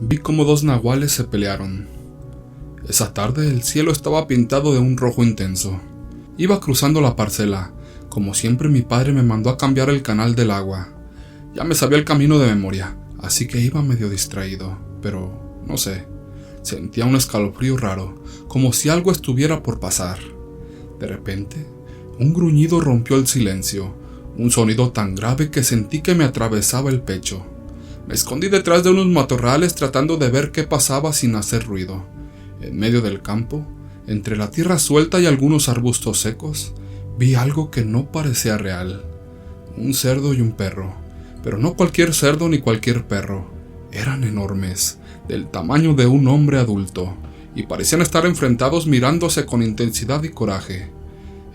Vi cómo dos nahuales se pelearon. Esa tarde el cielo estaba pintado de un rojo intenso. Iba cruzando la parcela. Como siempre, mi padre me mandó a cambiar el canal del agua. Ya me sabía el camino de memoria, así que iba medio distraído, pero no sé. Sentía un escalofrío raro, como si algo estuviera por pasar. De repente, un gruñido rompió el silencio, un sonido tan grave que sentí que me atravesaba el pecho. Me escondí detrás de unos matorrales tratando de ver qué pasaba sin hacer ruido. En medio del campo, entre la tierra suelta y algunos arbustos secos, vi algo que no parecía real. Un cerdo y un perro, pero no cualquier cerdo ni cualquier perro. Eran enormes, del tamaño de un hombre adulto, y parecían estar enfrentados mirándose con intensidad y coraje.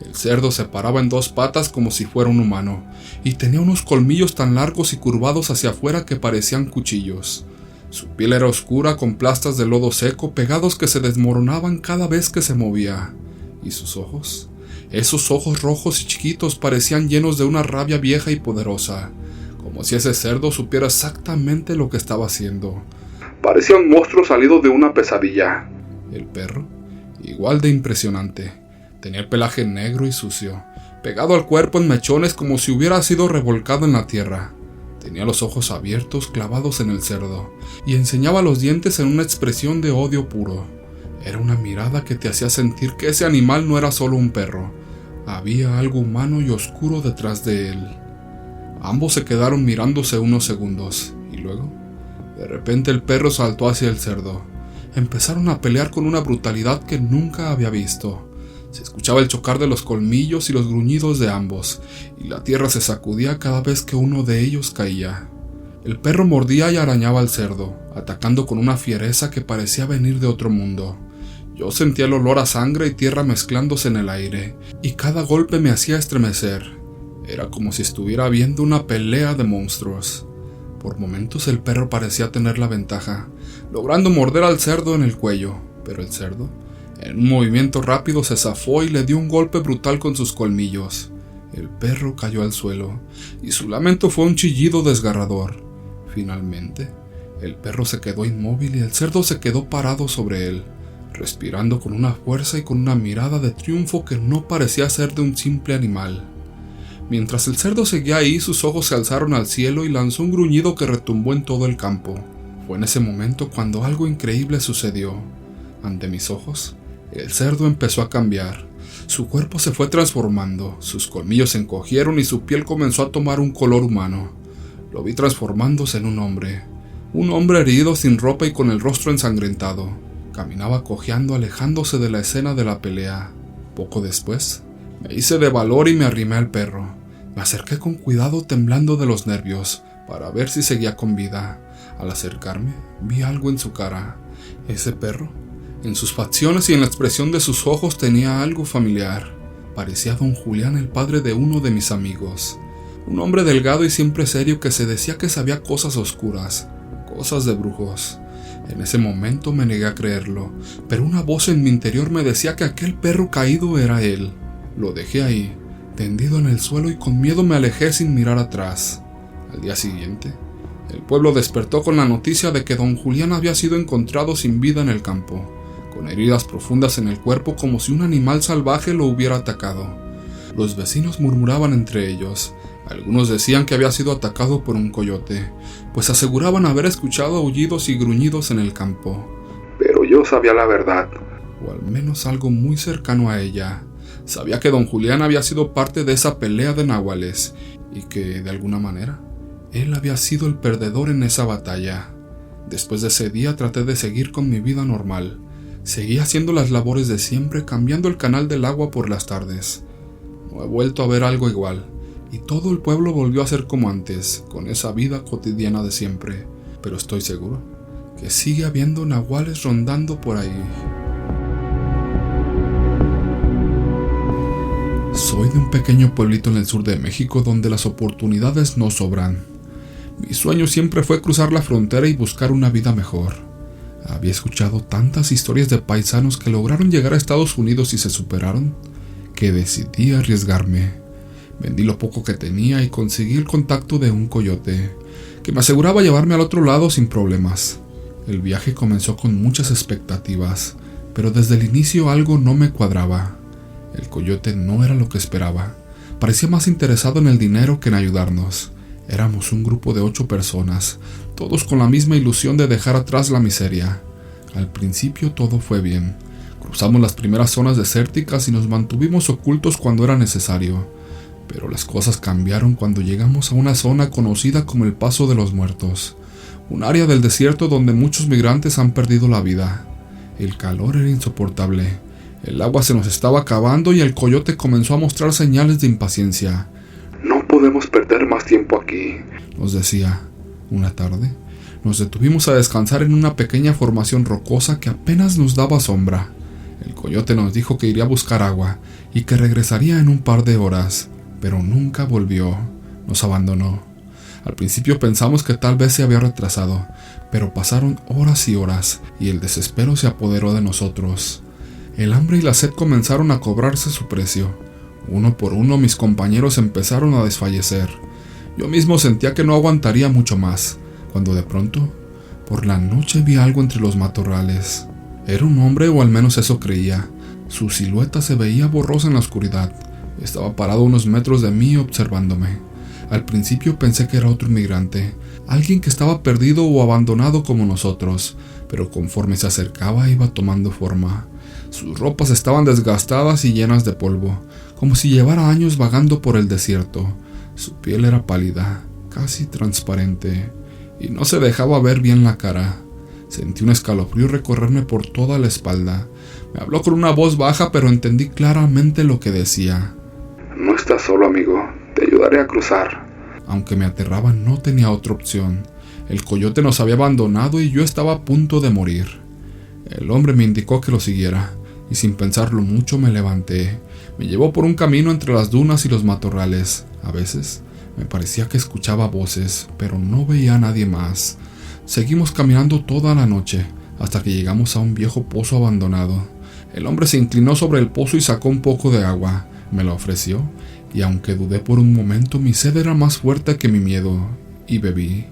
El cerdo se paraba en dos patas como si fuera un humano, y tenía unos colmillos tan largos y curvados hacia afuera que parecían cuchillos. Su piel era oscura con plastas de lodo seco pegados que se desmoronaban cada vez que se movía. ¿Y sus ojos? Esos ojos rojos y chiquitos parecían llenos de una rabia vieja y poderosa, como si ese cerdo supiera exactamente lo que estaba haciendo. Parecía un monstruo salido de una pesadilla. El perro, igual de impresionante, tenía el pelaje negro y sucio, pegado al cuerpo en mechones como si hubiera sido revolcado en la tierra. Tenía los ojos abiertos clavados en el cerdo, y enseñaba los dientes en una expresión de odio puro. Era una mirada que te hacía sentir que ese animal no era solo un perro. Había algo humano y oscuro detrás de él. Ambos se quedaron mirándose unos segundos, y luego, de repente el perro saltó hacia el cerdo. Empezaron a pelear con una brutalidad que nunca había visto. Se escuchaba el chocar de los colmillos y los gruñidos de ambos, y la tierra se sacudía cada vez que uno de ellos caía. El perro mordía y arañaba al cerdo, atacando con una fiereza que parecía venir de otro mundo. Yo sentía el olor a sangre y tierra mezclándose en el aire, y cada golpe me hacía estremecer. Era como si estuviera viendo una pelea de monstruos. Por momentos el perro parecía tener la ventaja, logrando morder al cerdo en el cuello, pero el cerdo, en un movimiento rápido, se zafó y le dio un golpe brutal con sus colmillos. El perro cayó al suelo, y su lamento fue un chillido desgarrador. Finalmente, el perro se quedó inmóvil y el cerdo se quedó parado sobre él, respirando con una fuerza y con una mirada de triunfo que no parecía ser de un simple animal. Mientras el cerdo seguía ahí, sus ojos se alzaron al cielo y lanzó un gruñido que retumbó en todo el campo. Fue en ese momento cuando algo increíble sucedió. Ante mis ojos, el cerdo empezó a cambiar. Su cuerpo se fue transformando, sus colmillos se encogieron y su piel comenzó a tomar un color humano. Lo vi transformándose en un hombre herido, sin ropa y con el rostro ensangrentado. Caminaba cojeando, alejándose de la escena de la pelea. Poco después, me hice de valor y me arrimé al perro. Me acerqué con cuidado, temblando de los nervios, para ver si seguía con vida. Al acercarme, vi algo en su cara. Ese perro, en sus facciones y en la expresión de sus ojos, tenía algo familiar. Parecía don Julián, el padre de uno de mis amigos. Un hombre delgado y siempre serio que se decía que sabía cosas oscuras, cosas de brujos. En ese momento me negué a creerlo, pero una voz en mi interior me decía que aquel perro caído era él. Lo dejé ahí, tendido en el suelo, y con miedo me alejé sin mirar atrás. Al día siguiente, el pueblo despertó con la noticia de que don Julián había sido encontrado sin vida en el campo, con heridas profundas en el cuerpo como si un animal salvaje lo hubiera atacado. Los vecinos murmuraban entre ellos. Algunos decían que había sido atacado por un coyote, pues aseguraban haber escuchado aullidos y gruñidos en el campo. Pero yo sabía la verdad, o al menos algo muy cercano a ella. Sabía que don Julián había sido parte de esa pelea de nahuales, y que, de alguna manera, él había sido el perdedor en esa batalla. Después de ese día traté de seguir con mi vida normal. Seguí haciendo las labores de siempre, cambiando el canal del agua por las tardes. No he vuelto a ver algo igual, y todo el pueblo volvió a ser como antes, con esa vida cotidiana de siempre. Pero estoy seguro que sigue habiendo nahuales rondando por ahí. Soy de un pequeño pueblito en el sur de México donde las oportunidades no sobran. Mi sueño siempre fue cruzar la frontera y buscar una vida mejor. Había escuchado tantas historias de paisanos que lograron llegar a Estados Unidos y se superaron, que decidí arriesgarme. Vendí lo poco que tenía y conseguí el contacto de un coyote, que me aseguraba llevarme al otro lado sin problemas. El viaje comenzó con muchas expectativas, pero desde el inicio algo no me cuadraba. El coyote no era lo que esperaba. Parecía más interesado en el dinero que en ayudarnos. Éramos un grupo de 8 personas, todos con la misma ilusión de dejar atrás la miseria. Al principio todo fue bien. Cruzamos las primeras zonas desérticas y nos mantuvimos ocultos cuando era necesario. Pero las cosas cambiaron cuando llegamos a una zona conocida como el Paso de los Muertos, un área del desierto donde muchos migrantes han perdido la vida. El calor era insoportable. El agua se nos estaba acabando y el coyote comenzó a mostrar señales de impaciencia. No podemos perder más tiempo aquí, nos decía. Una tarde, nos detuvimos a descansar en una pequeña formación rocosa que apenas nos daba sombra. El coyote nos dijo que iría a buscar agua y que regresaría en un par de horas, pero nunca volvió. Nos abandonó. Al principio pensamos que tal vez se había retrasado, pero pasaron horas y horas y el desespero se apoderó de nosotros. El hambre y la sed comenzaron a cobrarse su precio. Uno por uno mis compañeros empezaron a desfallecer. Yo mismo sentía que no aguantaría mucho más, cuando de pronto, por la noche vi algo entre los matorrales. Era un hombre, o al menos eso creía. Su silueta se veía borrosa en la oscuridad. Estaba parado a unos metros de mí observándome. Al principio pensé que era otro inmigrante, alguien que estaba perdido o abandonado como nosotros, pero conforme se acercaba iba tomando forma. Sus ropas estaban desgastadas y llenas de polvo, como si llevara años vagando por el desierto. Su piel era pálida, casi transparente, y no se dejaba ver bien la cara. Sentí un escalofrío recorrerme por toda la espalda. Me habló con una voz baja, pero entendí claramente lo que decía. No estás solo, amigo. Te ayudaré a cruzar. Aunque me aterraba, no tenía otra opción. El coyote nos había abandonado y yo estaba a punto de morir. El hombre me indicó que lo siguiera, y sin pensarlo mucho me levanté. Me llevó por un camino entre las dunas y los matorrales. A veces me parecía que escuchaba voces, pero no veía a nadie más. Seguimos caminando toda la noche, hasta que llegamos a un viejo pozo abandonado. El hombre se inclinó sobre el pozo y sacó un poco de agua. Me la ofreció, y aunque dudé por un momento, mi sed era más fuerte que mi miedo, y bebí.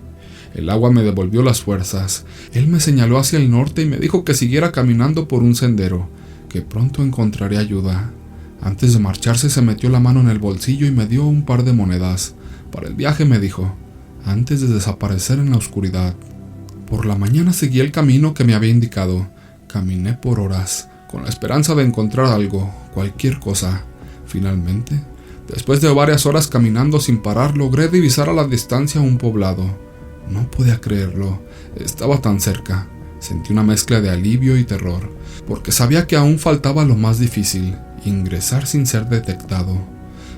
El agua me devolvió las fuerzas. Él me señaló hacia el norte y me dijo que siguiera caminando por un sendero, que pronto encontraré ayuda. Antes de marcharse se metió la mano en el bolsillo y me dio un par de monedas. Para el viaje, me dijo, antes de desaparecer en la oscuridad. Por la mañana seguí el camino que me había indicado. Caminé por horas, con la esperanza de encontrar algo, cualquier cosa. Finalmente, después de varias horas caminando sin parar, logré divisar a la distancia un poblado. No podía creerlo, estaba tan cerca. Sentí una mezcla de alivio y terror, porque sabía que aún faltaba lo más difícil, ingresar sin ser detectado.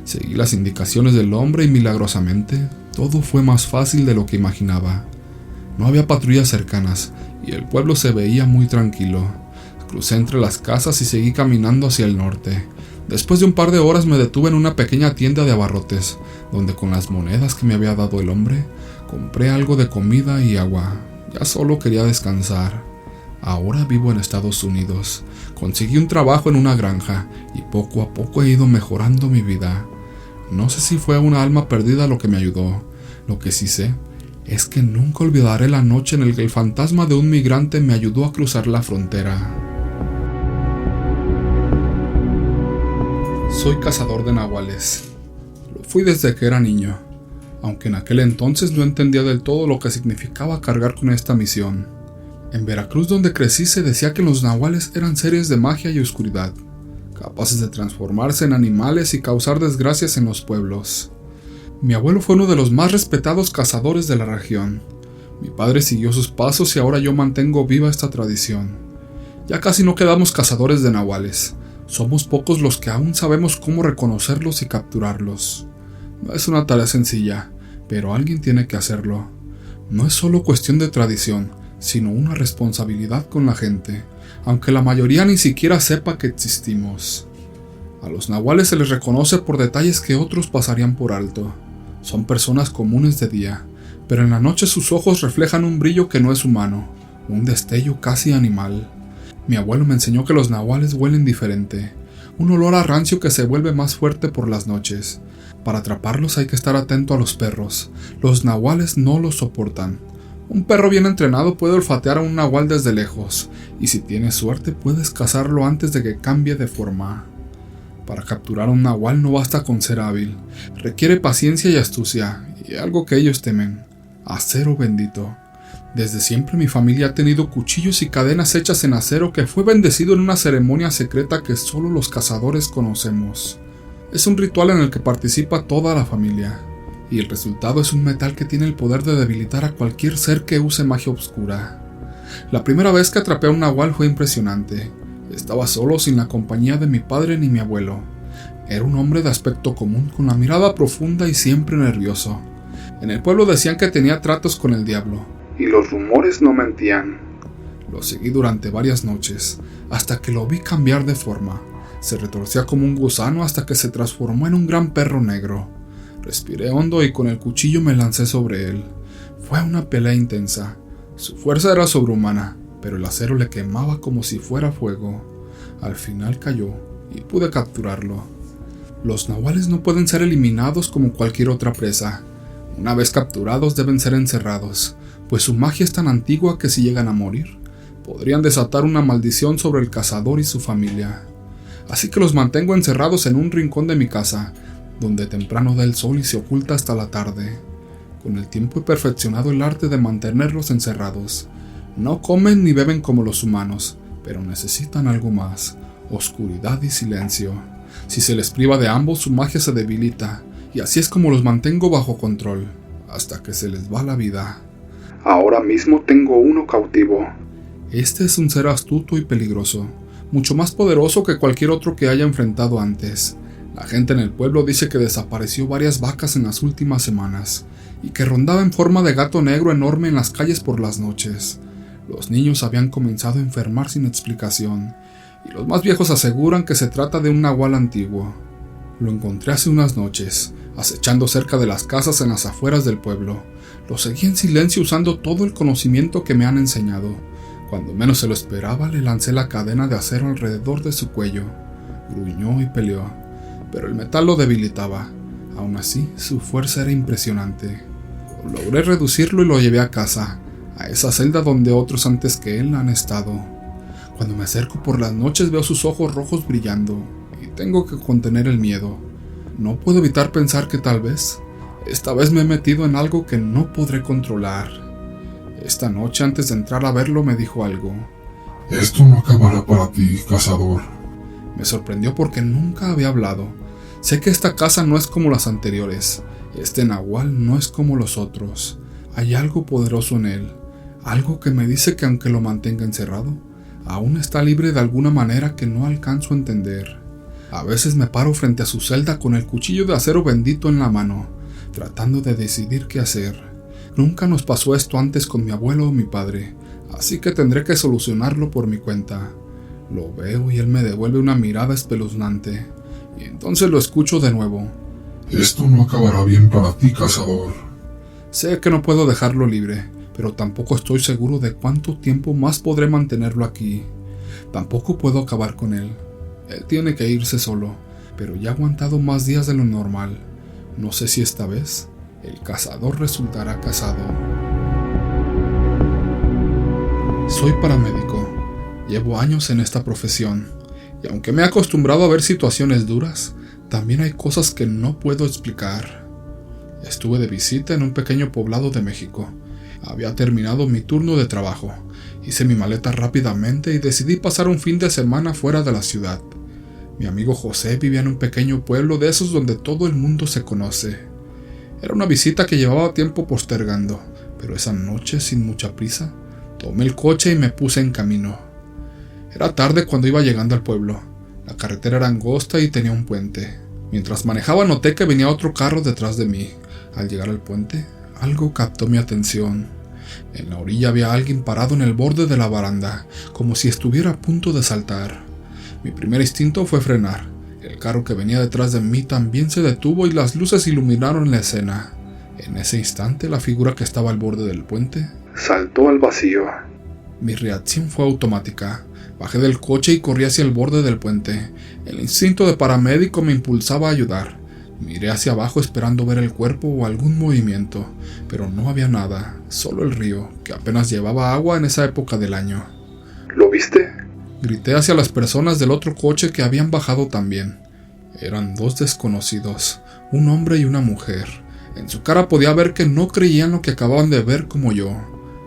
Seguí las indicaciones del hombre y milagrosamente, todo fue más fácil de lo que imaginaba. No había patrullas cercanas, y el pueblo se veía muy tranquilo. Crucé entre las casas y seguí caminando hacia el norte. Después de un par de horas me detuve en una pequeña tienda de abarrotes, donde con las monedas que me había dado el hombre, compré algo de comida y agua. Ya solo quería descansar. Ahora vivo en Estados Unidos. Conseguí un trabajo en una granja, y poco a poco he ido mejorando mi vida. No sé si fue una alma perdida lo que me ayudó. Lo que sí sé es que nunca olvidaré la noche en la que el fantasma de un migrante me ayudó a cruzar la frontera. Soy cazador de nahuales. Lo fui desde que era niño, aunque en aquel entonces no entendía del todo lo que significaba cargar con esta misión. En Veracruz, donde crecí, se decía que los nahuales eran seres de magia y oscuridad, capaces de transformarse en animales y causar desgracias en los pueblos. Mi abuelo fue uno de los más respetados cazadores de la región. Mi padre siguió sus pasos y ahora yo mantengo viva esta tradición. Ya casi no quedamos cazadores de nahuales. Somos pocos los que aún sabemos cómo reconocerlos y capturarlos. No es una tarea sencilla, pero alguien tiene que hacerlo. No es solo cuestión de tradición, sino una responsabilidad con la gente, aunque la mayoría ni siquiera sepa que existimos. A los nahuales se les reconoce por detalles que otros pasarían por alto. Son personas comunes de día, pero en la noche sus ojos reflejan un brillo que no es humano, un destello casi animal. Mi abuelo me enseñó que los nahuales huelen diferente, un olor a rancio que se vuelve más fuerte por las noches. Para atraparlos hay que estar atento a los perros. Los nahuales no los soportan. Un perro bien entrenado puede olfatear a un nahual desde lejos, y si tienes suerte puedes cazarlo antes de que cambie de forma. Para capturar a un nahual no basta con ser hábil, requiere paciencia y astucia, y algo que ellos temen: acero bendito. Desde siempre mi familia ha tenido cuchillos y cadenas hechas en acero que fue bendecido en una ceremonia secreta que solo los cazadores conocemos. Es un ritual en el que participa toda la familia, y el resultado es un metal que tiene el poder de debilitar a cualquier ser que use magia oscura. La primera vez que atrapé a un nahual fue impresionante. Estaba solo, sin la compañía de mi padre ni mi abuelo. Era un hombre de aspecto común, con la mirada profunda y siempre nervioso. En el pueblo decían que tenía tratos con el diablo. Y los rumores no mentían. Lo seguí durante varias noches, hasta que lo vi cambiar de forma. Se retorcía como un gusano hasta que se transformó en un gran perro negro. Respiré hondo y con el cuchillo me lancé sobre él. Fue una pelea intensa. Su fuerza era sobrehumana, pero el acero le quemaba como si fuera fuego. Al final cayó y pude capturarlo. Los nahuales no pueden ser eliminados como cualquier otra presa. Una vez capturados deben ser encerrados, pues su magia es tan antigua que si llegan a morir, podrían desatar una maldición sobre el cazador y su familia. Así que los mantengo encerrados en un rincón de mi casa, donde temprano da el sol y se oculta hasta la tarde. Con el tiempo he perfeccionado el arte de mantenerlos encerrados. No comen ni beben como los humanos, pero necesitan algo más: oscuridad y silencio. Si se les priva de ambos, su magia se debilita, y así es como los mantengo bajo control, hasta que se les va la vida. Ahora mismo tengo uno cautivo. Este es un ser astuto y peligroso, mucho más poderoso que cualquier otro que haya enfrentado antes. La gente en el pueblo dice que desapareció varias vacas en las últimas semanas, y que rondaba en forma de gato negro enorme en las calles por las noches. Los niños habían comenzado a enfermar sin explicación, y los más viejos aseguran que se trata de un nahual antiguo. Lo encontré hace unas noches, acechando cerca de las casas en las afueras del pueblo. Lo seguí en silencio usando todo el conocimiento que me han enseñado. Cuando menos se lo esperaba, le lancé la cadena de acero alrededor de su cuello. Gruñó y peleó, pero el metal lo debilitaba. Aún así, su fuerza era impresionante. Logré reducirlo y lo llevé a casa, a esa celda donde otros antes que él han estado. Cuando me acerco por las noches veo sus ojos rojos brillando, y tengo que contener el miedo. No puedo evitar pensar que tal vez, esta vez me he metido en algo que no podré controlar. Esta noche, antes de entrar a verlo, me dijo algo. Esto no acabará para ti, cazador. Me sorprendió porque nunca había hablado. Sé que esta casa no es como las anteriores. Este nahual no es como los otros. Hay algo poderoso en él. Algo que me dice que aunque lo mantenga encerrado, aún está libre de alguna manera que no alcanzo a entender. A veces me paro frente a su celda con el cuchillo de acero bendito en la mano, tratando de decidir qué hacer. Nunca nos pasó esto antes con mi abuelo o mi padre, así que tendré que solucionarlo por mi cuenta. Lo veo y él me devuelve una mirada espeluznante, y entonces lo escucho de nuevo. Esto no acabará bien para ti, cazador. Sé que no puedo dejarlo libre, pero tampoco estoy seguro de cuánto tiempo más podré mantenerlo aquí. Tampoco puedo acabar con él. Él tiene que irse solo, pero ya ha aguantado más días de lo normal. No sé si esta vez el cazador resultará casado. Soy paramédico. Llevo años en esta profesión, y aunque me he acostumbrado a ver situaciones duras, también hay cosas que no puedo explicar. Estuve de visita en un pequeño poblado de México. Había terminado mi turno de trabajo. Hice mi maleta rápidamente y decidí pasar un fin de semana fuera de la ciudad. Mi amigo José vivía en un pequeño pueblo de esos donde todo el mundo se conoce. Era una visita que llevaba tiempo postergando, pero esa noche, sin mucha prisa, tomé el coche y me puse en camino. Era tarde cuando iba llegando al pueblo. La carretera era angosta y tenía un puente. Mientras manejaba noté que venía otro carro detrás de mí. Al llegar al puente, algo captó mi atención. En la orilla había alguien parado en el borde de la baranda, como si estuviera a punto de saltar. Mi primer instinto fue frenar. El carro que venía detrás de mí también se detuvo y las luces iluminaron la escena. En ese instante, la figura que estaba al borde del puente saltó al vacío. Mi reacción fue automática. Bajé del coche y corrí hacia el borde del puente. El instinto de paramédico me impulsaba a ayudar. Miré hacia abajo esperando ver el cuerpo o algún movimiento, pero no había nada, solo el río, que apenas llevaba agua en esa época del año. ¿Lo viste? Grité hacia las personas del otro coche que habían bajado también. Eran dos desconocidos, un hombre y una mujer. En su cara podía ver que no creían lo que acababan de ver como yo.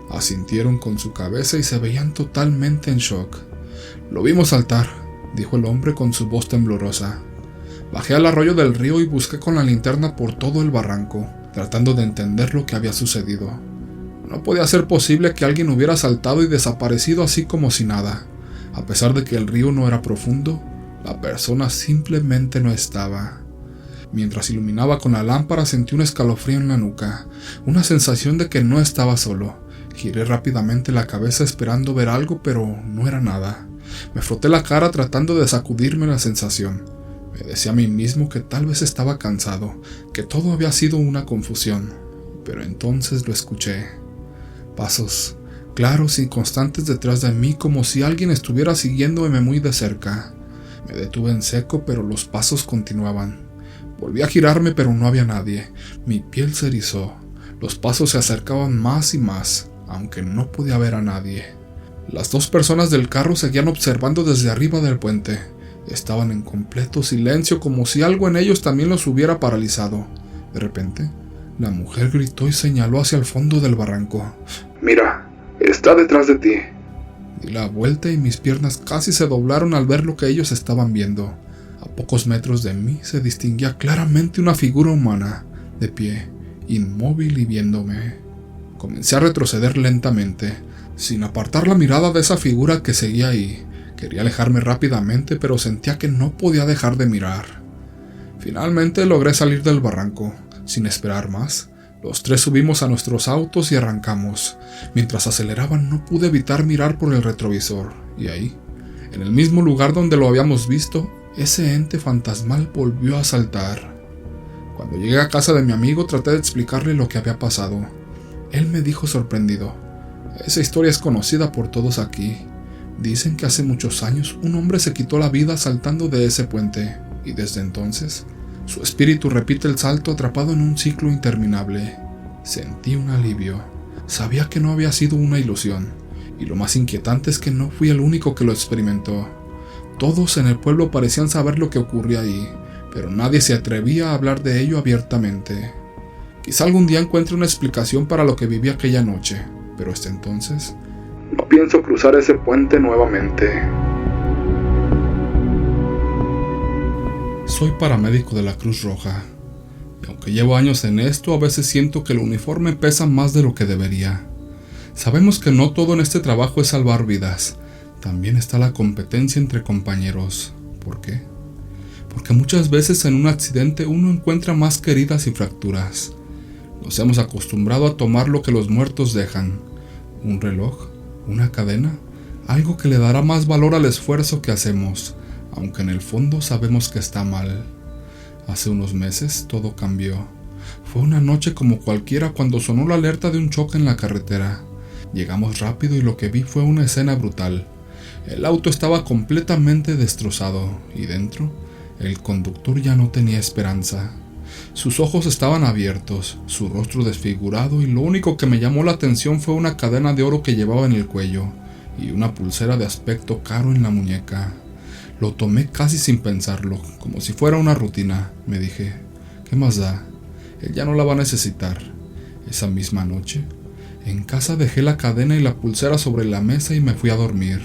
Asintieron con su cabeza y se veían totalmente en shock. «Lo vimos saltar», dijo el hombre con su voz temblorosa. Bajé al arroyo del río y busqué con la linterna por todo el barranco, tratando de entender lo que había sucedido. No podía ser posible que alguien hubiera saltado y desaparecido así como si nada. A pesar de que el río no era profundo, la persona simplemente no estaba. Mientras iluminaba con la lámpara sentí un escalofrío en la nuca, una sensación de que no estaba solo. Giré rápidamente la cabeza esperando ver algo, pero no era nada. Me froté la cara tratando de sacudirme la sensación. Me decía a mí mismo que tal vez estaba cansado, que todo había sido una confusión. Pero entonces lo escuché. Pasos claros y constantes detrás de mí, como si alguien estuviera siguiéndome muy de cerca. Me detuve en seco, pero los pasos continuaban. Volví a girarme, pero no había nadie. Mi piel se erizó. Los pasos se acercaban más y más, aunque no podía ver a nadie. Las dos personas del carro seguían observando desde arriba del puente. Estaban en completo silencio, como si algo en ellos también los hubiera paralizado. De repente, la mujer gritó y señaló hacia el fondo del barranco. «Mira, está detrás de ti». Di la vuelta y mis piernas casi se doblaron al ver lo que ellos estaban viendo. A pocos metros de mí se distinguía claramente una figura humana, de pie, inmóvil y viéndome. Comencé a retroceder lentamente, sin apartar la mirada de esa figura que seguía ahí. Quería alejarme rápidamente, pero sentía que no podía dejar de mirar. Finalmente logré salir del barranco. Sin esperar más, los tres subimos a nuestros autos y arrancamos. Mientras aceleraban no pude evitar mirar por el retrovisor, y ahí, en el mismo lugar donde lo habíamos visto, ese ente fantasmal volvió a saltar. Cuando llegué a casa de mi amigo traté de explicarle lo que había pasado. Él me dijo sorprendido: «Esa historia es conocida por todos aquí. Dicen que hace muchos años un hombre se quitó la vida saltando de ese puente, y desde entonces su espíritu repite el salto atrapado en un ciclo interminable». Sentí un alivio. Sabía que no había sido una ilusión, y lo más inquietante es que no fui el único que lo experimentó. Todos en el pueblo parecían saber lo que ocurría ahí, pero nadie se atrevía a hablar de ello abiertamente. Quizá algún día encuentre una explicación para lo que viví aquella noche, pero hasta entonces no pienso cruzar ese puente nuevamente. Soy paramédico de la Cruz Roja, y aunque llevo años en esto, a veces siento que el uniforme pesa más de lo que debería. Sabemos que no todo en este trabajo es salvar vidas. También está la competencia entre compañeros. ¿Por qué? Porque muchas veces en un accidente uno encuentra más que heridas y fracturas. Nos hemos acostumbrado a tomar lo que los muertos dejan: un reloj, una cadena, algo que le dará más valor al esfuerzo que hacemos, aunque en el fondo sabemos que está mal. Hace unos meses todo cambió. Fue una noche como cualquiera cuando sonó la alerta de un choque en la carretera. Llegamos rápido y lo que vi fue una escena brutal. El auto estaba completamente destrozado y dentro, el conductor ya no tenía esperanza. Sus ojos estaban abiertos, su rostro desfigurado, y lo único que me llamó la atención fue una cadena de oro que llevaba en el cuello y una pulsera de aspecto caro en la muñeca. Lo tomé casi sin pensarlo, como si fuera una rutina. Me dije: ¿qué más da? Él ya no la va a necesitar. Esa misma noche, en casa dejé la cadena y la pulsera sobre la mesa y me fui a dormir.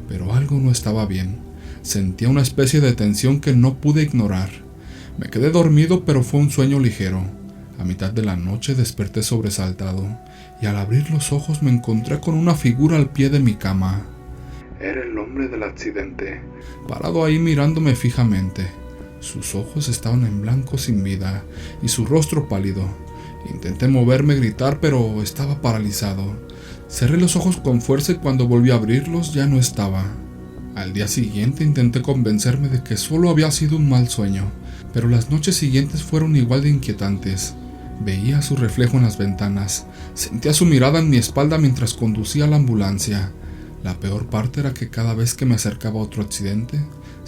Pero algo no estaba bien. Sentía una especie de tensión que no pude ignorar. Me quedé dormido, pero fue un sueño ligero. A mitad de la noche desperté sobresaltado, y al abrir los ojos me encontré con una figura al pie de mi cama. Era el hombre del accidente, parado ahí mirándome fijamente. Sus ojos estaban en blanco sin vida, y su rostro pálido. Intenté moverme, gritar, pero estaba paralizado. Cerré los ojos con fuerza y cuando volví a abrirlos ya no estaba. Al día siguiente intenté convencerme de que solo había sido un mal sueño, pero las noches siguientes fueron igual de inquietantes. Veía su reflejo en las ventanas, sentía su mirada en mi espalda mientras conducía la ambulancia. La peor parte era que cada vez que me acercaba a otro accidente,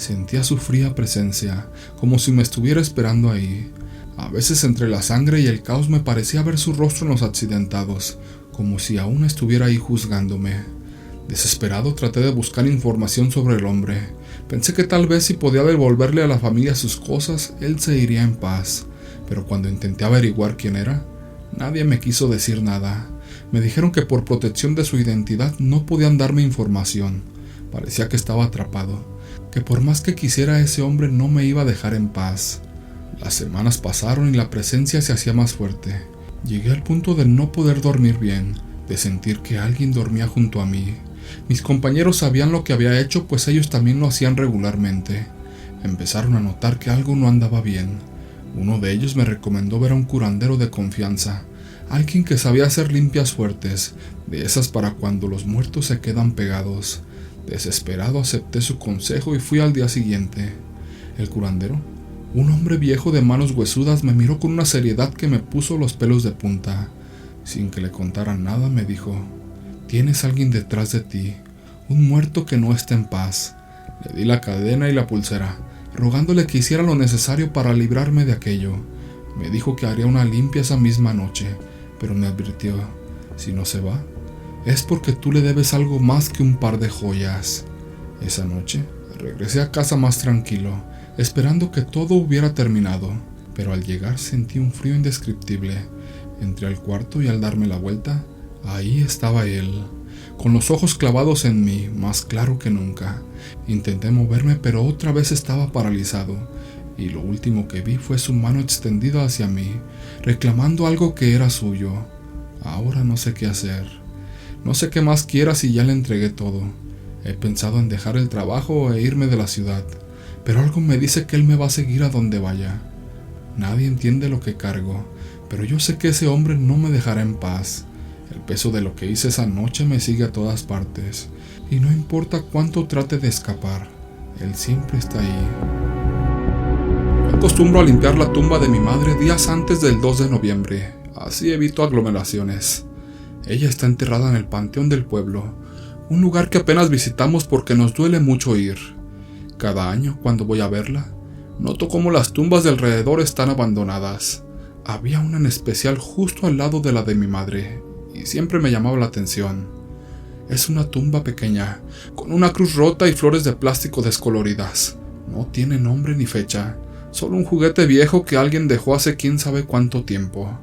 Sentía su fría presencia, como si me estuviera esperando ahí. A veces entre la sangre y el caos me parecía ver su rostro en los accidentados, como si aún estuviera ahí juzgándome. Desesperado traté de buscar información sobre el hombre. Pensé que tal vez si podía devolverle a la familia sus cosas, él se iría en paz. Pero cuando intenté averiguar quién era, nadie me quiso decir nada. Me dijeron que por protección de su identidad no podían darme información. Parecía que estaba atrapado, que por más que quisiera ese hombre no me iba a dejar en paz. Las semanas pasaron y la presencia se hacía más fuerte. Llegué al punto de no poder dormir bien, de sentir que alguien dormía junto a mí. Mis compañeros sabían lo que había hecho, pues ellos también lo hacían regularmente. Empezaron a notar que algo no andaba bien. Uno de ellos me recomendó ver a un curandero de confianza, alguien que sabía hacer limpias fuertes, de esas para cuando los muertos se quedan pegados. Desesperado acepté su consejo y fui al día siguiente. El curandero, un hombre viejo de manos huesudas, me miró con una seriedad que me puso los pelos de punta. Sin que le contara nada me dijo: «Tienes alguien detrás de ti, un muerto que no está en paz». Le di la cadena y la pulsera, rogándole que hiciera lo necesario para librarme de aquello. Me dijo que haría una limpia esa misma noche, pero me advirtió: «Si no se va, es porque tú le debes algo más que un par de joyas». Esa noche regresé a casa más tranquilo, esperando que todo hubiera terminado, pero al llegar sentí un frío indescriptible. Entré al cuarto y al darme la vuelta, ahí estaba él, con los ojos clavados en mí, más claro que nunca. Intenté moverme, pero otra vez estaba paralizado, y lo último que vi fue su mano extendida hacia mí, reclamando algo que era suyo. Ahora no sé qué hacer. No sé qué más quiera si ya le entregué todo. He pensado en dejar el trabajo e irme de la ciudad, pero algo me dice que él me va a seguir a donde vaya. Nadie entiende lo que cargo, pero yo sé que ese hombre no me dejará en paz. El peso de lo que hice esa noche me sigue a todas partes, y no importa cuánto trate de escapar, él siempre está ahí. Acostumbro a limpiar la tumba de mi madre días antes del 2 de noviembre, así evito aglomeraciones. Ella está enterrada en el panteón del pueblo, un lugar que apenas visitamos porque nos duele mucho ir. Cada año, cuando voy a verla, noto cómo las tumbas de alrededor están abandonadas. Había una en especial justo al lado de la de mi madre, y siempre me llamaba la atención. Es una tumba pequeña, con una cruz rota y flores de plástico descoloridas. No tiene nombre ni fecha, solo un juguete viejo que alguien dejó hace quién sabe cuánto tiempo.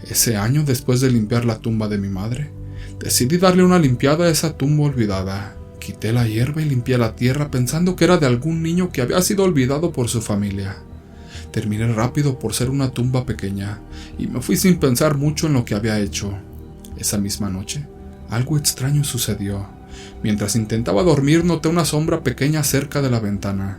Ese año, después de limpiar la tumba de mi madre, decidí darle una limpiada a esa tumba olvidada. Quité la hierba y limpié la tierra pensando que era de algún niño que había sido olvidado por su familia. Terminé rápido por ser una tumba pequeña, y me fui sin pensar mucho en lo que había hecho. Esa misma noche, algo extraño sucedió. Mientras intentaba dormir, noté una sombra pequeña cerca de la ventana.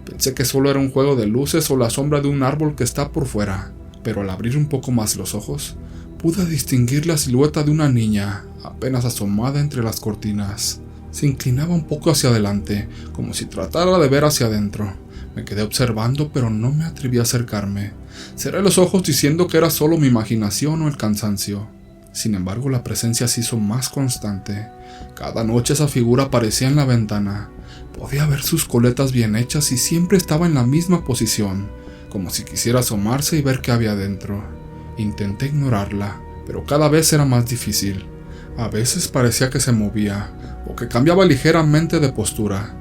Pensé que solo era un juego de luces o la sombra de un árbol que está por fuera, pero al abrir un poco más los ojos, pude distinguir la silueta de una niña, apenas asomada entre las cortinas. Se inclinaba un poco hacia adelante, como si tratara de ver hacia adentro. Me quedé observando, pero no me atreví a acercarme. Cerré los ojos diciendo que era solo mi imaginación o el cansancio. Sin embargo, la presencia se hizo más constante. Cada noche esa figura aparecía en la ventana. Podía ver sus coletas bien hechas y siempre estaba en la misma posición, como si quisiera asomarse y ver qué había dentro. Intenté ignorarla, pero cada vez era más difícil. A veces parecía que se movía, o que cambiaba ligeramente de postura.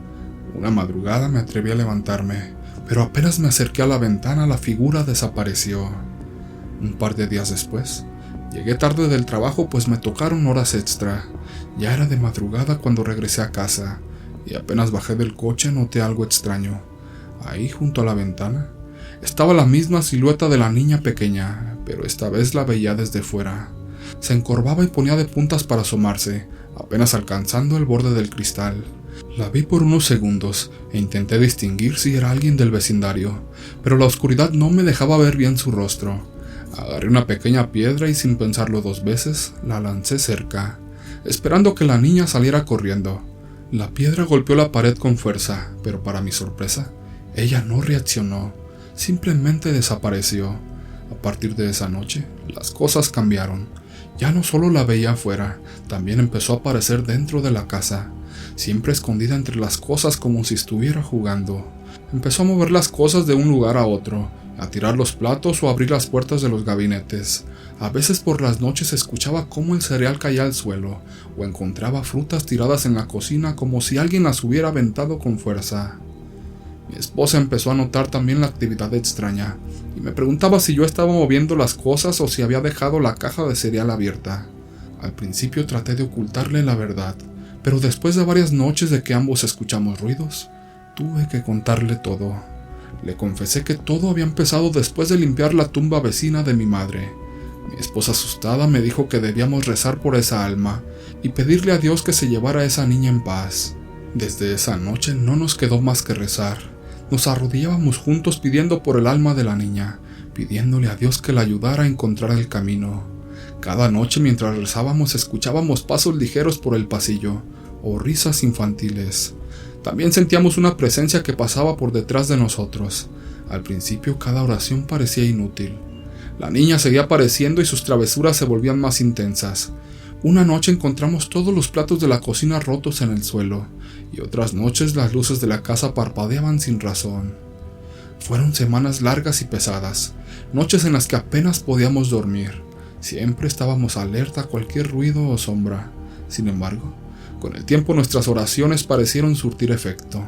Una madrugada me atreví a levantarme, pero apenas me acerqué a la ventana, la figura desapareció. Un par de días después, llegué tarde del trabajo pues me tocaron horas extra. Ya era de madrugada cuando regresé a casa, y apenas bajé del coche noté algo extraño. Ahí, junto a la ventana, estaba la misma silueta de la niña pequeña, pero esta vez la veía desde fuera. Se encorvaba y ponía de puntas para asomarse, apenas alcanzando el borde del cristal. La vi por unos segundos e intenté distinguir si era alguien del vecindario, pero la oscuridad no me dejaba ver bien su rostro. Agarré una pequeña piedra y sin pensarlo 2 veces, la lancé cerca, esperando que la niña saliera corriendo. La piedra golpeó la pared con fuerza, pero para mi sorpresa, ella no reaccionó, simplemente desapareció. A partir de esa noche, las cosas cambiaron. Ya no solo la veía afuera, también empezó a aparecer dentro de la casa. siempre escondida entre las cosas como si estuviera jugando. Empezó a mover las cosas de un lugar a otro, a tirar los platos o a abrir las puertas de los gabinetes. A veces por las noches escuchaba cómo el cereal caía al suelo, o encontraba frutas tiradas en la cocina como si alguien las hubiera aventado con fuerza. Mi esposa empezó a notar también la actividad extraña, y me preguntaba si yo estaba moviendo las cosas o si había dejado la caja de cereal abierta. Al principio traté de ocultarle la verdad, pero después de varias noches de que ambos escuchamos ruidos, tuve que contarle todo. Le confesé que todo había empezado después de limpiar la tumba vecina de mi madre. Mi esposa asustada me dijo que debíamos rezar por esa alma y pedirle a Dios que se llevara a esa niña en paz. Desde esa noche no nos quedó más que rezar. Nos arrodillábamos juntos pidiendo por el alma de la niña, pidiéndole a Dios que la ayudara a encontrar el camino. Cada noche mientras rezábamos escuchábamos pasos ligeros por el pasillo o risas infantiles. También sentíamos una presencia que pasaba por detrás de nosotros. Al principio cada oración parecía inútil. La niña seguía apareciendo y sus travesuras se volvían más intensas. Una noche encontramos todos los platos de la cocina rotos en el suelo, y otras noches las luces de la casa parpadeaban sin razón. Fueron semanas largas y pesadas, noches en las que apenas podíamos dormir. Siempre estábamos alerta a cualquier ruido o sombra. Sin embargo, con el tiempo nuestras oraciones parecieron surtir efecto.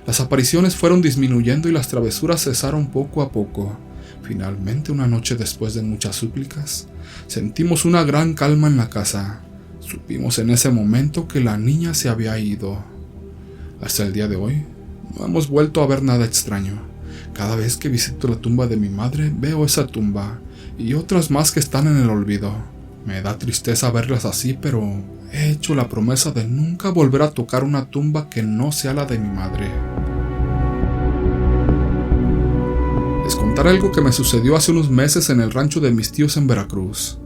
Las apariciones fueron disminuyendo y las travesuras cesaron poco a poco. Finalmente, una noche después de muchas súplicas, sentimos una gran calma en la casa. Supimos en ese momento que la niña se había ido. Hasta el día de hoy, no hemos vuelto a ver nada extraño. Cada vez que visito la tumba de mi madre, veo esa tumba y otras más que están en el olvido. Me da tristeza verlas así, pero he hecho la promesa de nunca volver a tocar una tumba que no sea la de mi madre. Les contaré algo que me sucedió hace unos meses en el rancho de mis tíos en Veracruz.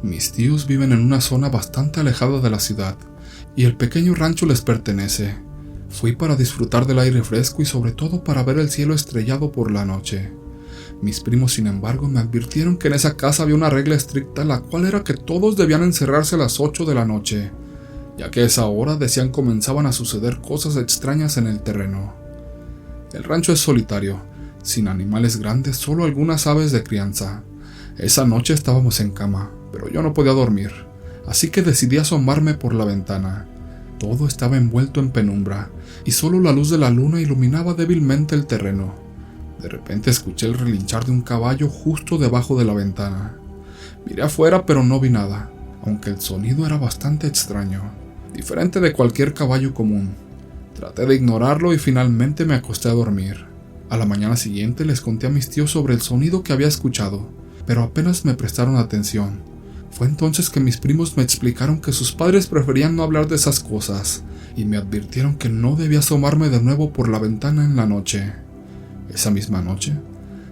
Mis tíos viven en una zona bastante alejada de la ciudad, y el pequeño rancho les pertenece. Fui para disfrutar del aire fresco y sobre todo para ver el cielo estrellado por la noche. Mis primos, sin embargo, me advirtieron que en esa casa había una regla estricta, la cual era que todos debían encerrarse a las 8 de la noche, ya que a esa hora, decían, comenzaban a suceder cosas extrañas en el terreno. El rancho es solitario, sin animales grandes, solo algunas aves de crianza. Esa noche estábamos en cama, pero yo no podía dormir, así que decidí asomarme por la ventana. Todo estaba envuelto en penumbra, y solo la luz de la luna iluminaba débilmente el terreno. De repente escuché el relinchar de un caballo justo debajo de la ventana. Miré afuera, pero no vi nada, aunque el sonido era bastante extraño, diferente de cualquier caballo común. Traté de ignorarlo y finalmente me acosté a dormir. A la mañana siguiente les conté a mis tíos sobre el sonido que había escuchado, pero apenas me prestaron atención. Fue entonces que mis primos me explicaron que sus padres preferían no hablar de esas cosas, y me advirtieron que no debía asomarme de nuevo por la ventana en la noche. Esa misma noche,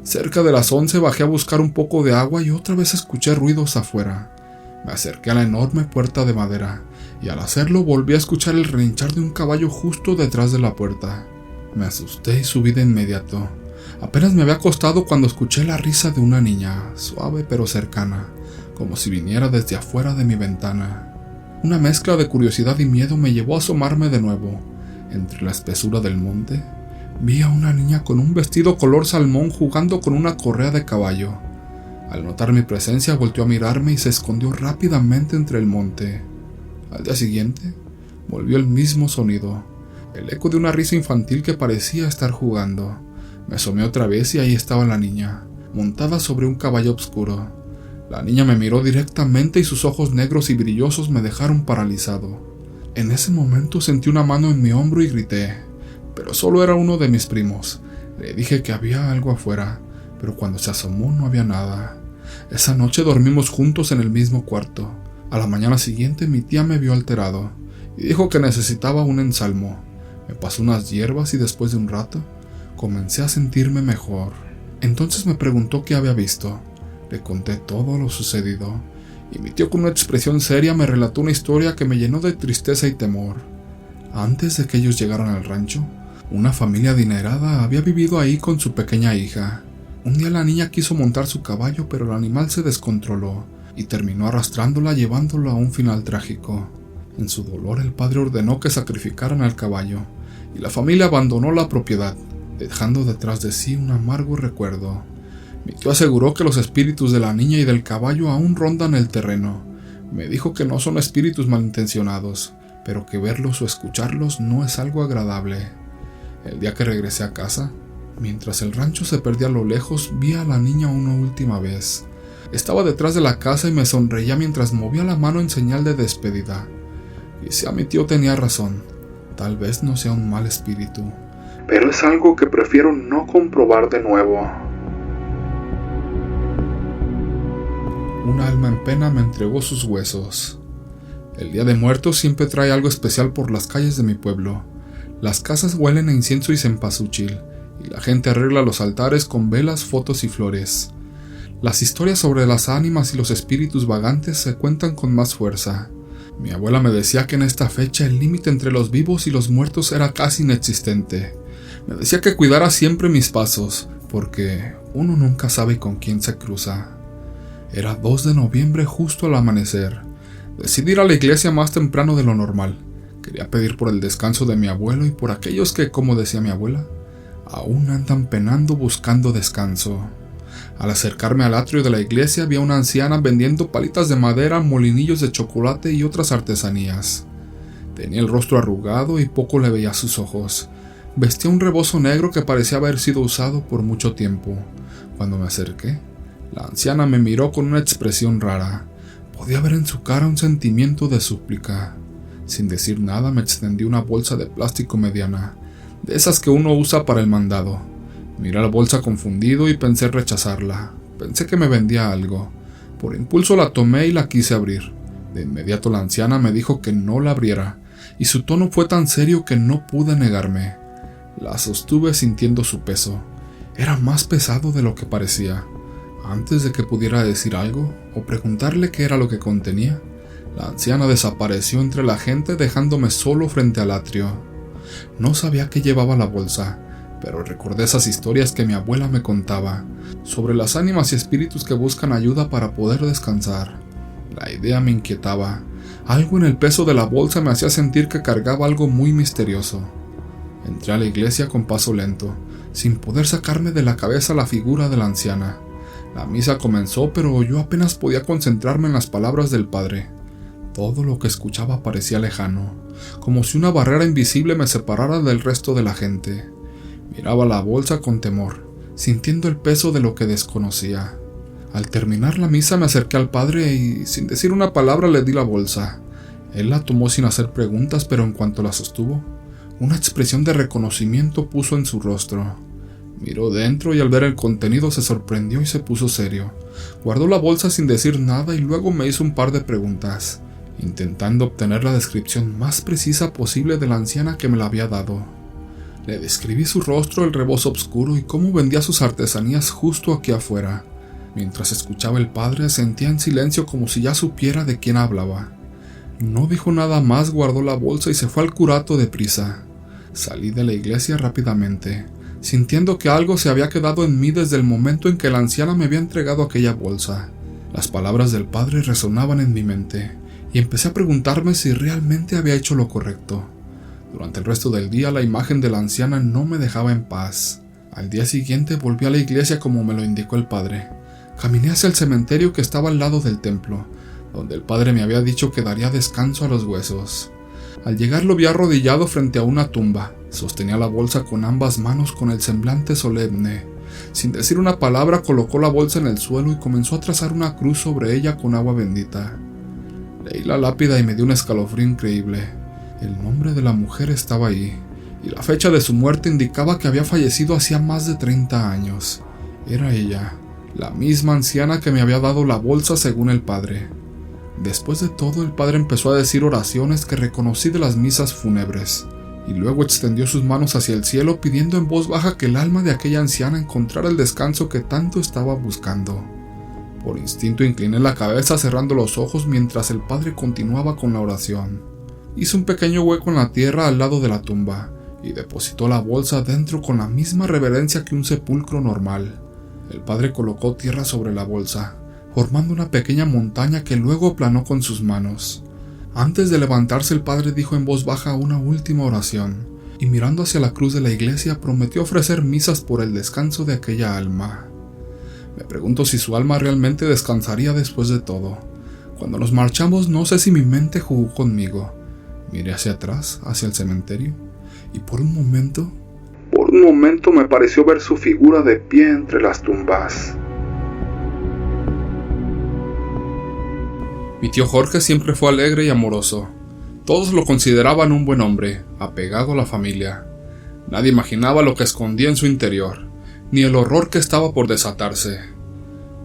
cerca de las 11, bajé a buscar un poco de agua y otra vez escuché ruidos afuera. Me acerqué a la enorme puerta de madera, y al hacerlo volví a escuchar el relinchar de un caballo justo detrás de la puerta. Me asusté y subí de inmediato. Apenas me había acostado cuando escuché la risa de una niña, suave pero cercana, como si viniera desde afuera de mi ventana. Una mezcla de curiosidad y miedo me llevó a asomarme de nuevo. Entre la espesura del monte, vi a una niña con un vestido color salmón jugando con una correa de caballo. Al notar mi presencia volteó a mirarme y se escondió rápidamente entre el monte. Al día siguiente, volvió el mismo sonido, el eco de una risa infantil que parecía estar jugando. Me asomé otra vez y ahí estaba la niña, montada sobre un caballo oscuro. La niña me miró directamente y sus ojos negros y brillosos me dejaron paralizado. En ese momento sentí una mano en mi hombro y grité, pero solo era uno de mis primos. Le dije que había algo afuera, pero cuando se asomó no había nada. Esa noche dormimos juntos en el mismo cuarto. A la mañana siguiente mi tía me vio alterado y dijo que necesitaba un ensalmo. Me pasó unas hierbas y después de un rato comencé a sentirme mejor. Entonces me preguntó qué había visto. Le conté todo lo sucedido y mi tío, con una expresión seria, me relató una historia que me llenó de tristeza y temor. Antes de que ellos llegaran al rancho, una familia adinerada había vivido ahí con su pequeña hija. Un día la niña quiso montar su caballo, pero el animal se descontroló y terminó arrastrándola, llevándola a un final trágico. En su dolor, el padre ordenó que sacrificaran al caballo, y la familia abandonó la propiedad, dejando detrás de sí un amargo recuerdo. Mi tío aseguró que los espíritus de la niña y del caballo aún rondan el terreno. Me dijo que no son espíritus malintencionados, pero que verlos o escucharlos no es algo agradable. El día que regresé a casa, mientras el rancho se perdía a lo lejos, vi a la niña una última vez. Estaba detrás de la casa y me sonreía mientras movía la mano en señal de despedida. Quizá mi tío tenía razón. Tal vez no sea un mal espíritu, pero es algo que prefiero no comprobar de nuevo. Un alma en pena me entregó sus huesos. El Día de Muertos siempre trae algo especial por las calles de mi pueblo. Las casas huelen a incienso y cempasúchil, y la gente arregla los altares con velas, fotos y flores. Las historias sobre las ánimas y los espíritus vagantes se cuentan con más fuerza. Mi abuela me decía que en esta fecha el límite entre los vivos y los muertos era casi inexistente. Me decía que cuidara siempre mis pasos, porque uno nunca sabe con quién se cruza. Era 2 de noviembre, justo al amanecer. Decidí ir a la iglesia más temprano de lo normal. Quería pedir por el descanso de mi abuelo y por aquellos que, como decía mi abuela, aún andan penando buscando descanso. Al acercarme al atrio de la iglesia vi a una anciana vendiendo palitas de madera, molinillos de chocolate y otras artesanías. Tenía el rostro arrugado y poco le veía sus ojos. Vestía un rebozo negro que parecía haber sido usado por mucho tiempo. Cuando me acerqué, la anciana me miró con una expresión rara. Podía ver en su cara un sentimiento de súplica. Sin decir nada me extendió una bolsa de plástico mediana, de esas que uno usa para el mandado. Miré la bolsa confundido y pensé rechazarla. Pensé que me vendía algo. Por impulso la tomé y la quise abrir. De inmediato la anciana me dijo que no la abriera, y su tono fue tan serio que no pude negarme. La sostuve sintiendo su peso. Era más pesado de lo que parecía. Antes de que pudiera decir algo o preguntarle qué era lo que contenía, la anciana desapareció entre la gente dejándome solo frente al atrio. No sabía qué llevaba la bolsa, pero recordé esas historias que mi abuela me contaba, sobre las ánimas y espíritus que buscan ayuda para poder descansar. La idea me inquietaba. Algo en el peso de la bolsa me hacía sentir que cargaba algo muy misterioso. Entré a la iglesia con paso lento, sin poder sacarme de la cabeza la figura de la anciana. La misa comenzó, pero yo apenas podía concentrarme en las palabras del padre. Todo lo que escuchaba parecía lejano, como si una barrera invisible me separara del resto de la gente. Miraba la bolsa con temor, sintiendo el peso de lo que desconocía. Al terminar la misa me acerqué al padre y, sin decir una palabra, le di la bolsa. Él la tomó sin hacer preguntas, pero en cuanto la sostuvo, una expresión de reconocimiento puso en su rostro. Miró dentro y al ver el contenido se sorprendió y se puso serio. Guardó la bolsa sin decir nada y luego me hizo un par de preguntas, intentando obtener la descripción más precisa posible de la anciana que me la había dado. Le describí su rostro, el rebozo oscuro y cómo vendía sus artesanías justo aquí afuera. Mientras escuchaba el padre, sentía en silencio como si ya supiera de quién hablaba. No dijo nada más, guardó la bolsa y se fue al curato deprisa. Salí de la iglesia rápidamente, sintiendo que algo se había quedado en mí desde el momento en que la anciana me había entregado aquella bolsa. Las palabras del padre resonaban en mi mente, y empecé a preguntarme si realmente había hecho lo correcto. Durante el resto del día la imagen de la anciana no me dejaba en paz. Al día siguiente volví a la iglesia como me lo indicó el padre. Caminé hacia el cementerio que estaba al lado del templo, donde el padre me había dicho que daría descanso a los huesos. Al llegar lo vi arrodillado frente a una tumba. Sostenía la bolsa con ambas manos con el semblante solemne. Sin decir una palabra colocó la bolsa en el suelo y comenzó a trazar una cruz sobre ella con agua bendita. Leí la lápida y me dio un escalofrío increíble. El nombre de la mujer estaba ahí, y la fecha de su muerte indicaba que había fallecido hacía más de 30 años. Era ella, la misma anciana que me había dado la bolsa según el padre. Después de todo, el padre empezó a decir oraciones que reconocí de las misas fúnebres, y luego extendió sus manos hacia el cielo pidiendo en voz baja que el alma de aquella anciana encontrara el descanso que tanto estaba buscando. Por instinto incliné la cabeza cerrando los ojos mientras el padre continuaba con la oración. Hizo un pequeño hueco en la tierra al lado de la tumba y depositó la bolsa dentro con la misma reverencia que un sepulcro normal. El padre colocó tierra sobre la bolsa, formando una pequeña montaña que luego aplanó con sus manos. Antes de levantarse, el padre dijo en voz baja una última oración, y mirando hacia la cruz de la iglesia prometió ofrecer misas por el descanso de aquella alma. Me pregunto si su alma realmente descansaría después de todo. Cuando nos marchamos, no sé si mi mente jugó conmigo. Miré hacia atrás, hacia el cementerio, y por un momento me pareció ver su figura de pie entre las tumbas. Mi tío Jorge siempre fue alegre y amoroso. Todos lo consideraban un buen hombre, apegado a la familia. Nadie imaginaba lo que escondía en su interior, ni el horror que estaba por desatarse.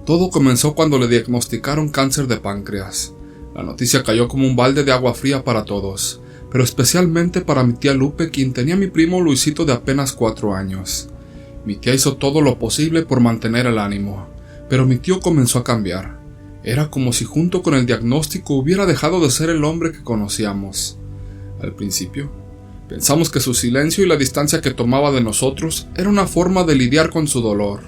Todo comenzó cuando le diagnosticaron cáncer de páncreas. La noticia cayó como un balde de agua fría para todos, pero especialmente para mi tía Lupe, quien tenía a mi primo Luisito de apenas 4 años. Mi tía hizo todo lo posible por mantener el ánimo, pero mi tío comenzó a cambiar. Era como si junto con el diagnóstico hubiera dejado de ser el hombre que conocíamos. Al principio, pensamos que su silencio y la distancia que tomaba de nosotros era una forma de lidiar con su dolor.